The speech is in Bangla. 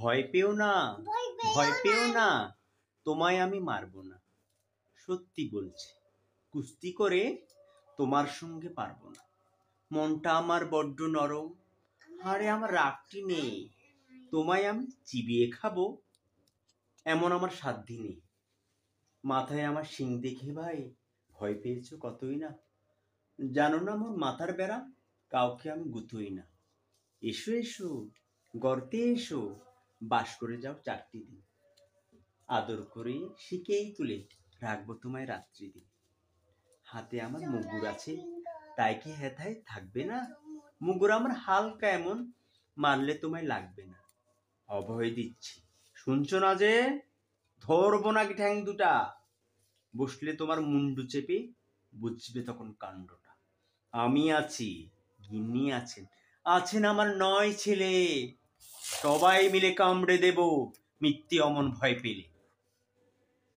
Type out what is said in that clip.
ভয় পেও না, ভয় পেও না, তোমায় আমি মারবো না। সত্যি বলছি, কুস্তি করে তোমার সঙ্গে পারবো না। মনটা আমার বড্ড নরম, হাড়ে আমার রাগটি নেই। তোমায় আমি চিবিয়ে খাবো এমন আমার সাধ্যি নেই। মাথায় আমার শিং দেখে ভাই ভয় পেয়েছো কতই না। জানো না আমার মাথার বেড়া, কাউকে আমি গুতোই না। এসো এসো, গর্তে এসো, বাস করে যাও 4টি দিন। আদর করে শিকেই তুলে রাখবো তোমায় রাত্রি দিন। হাতে আমার মুগুর আছে, তাই কি হেথায় থাকবে না? মুগুর আমার হালকা এমন, মারলে তোমায় লাগবে না। অভয় দিচ্ছি, শুনছো না যে? ধরবো নাকি ঠ্যাং দুটা? বসলে তোমার মুন্ডু চেপে বুঝবে তখন কাণ্ডটা। আমি আছি, গিন্নি আছেন, আছেন আমার 9 ছেলে। সবাই মিলে কামড়ে দেব মিথ্যে অমন ভয় পেলে।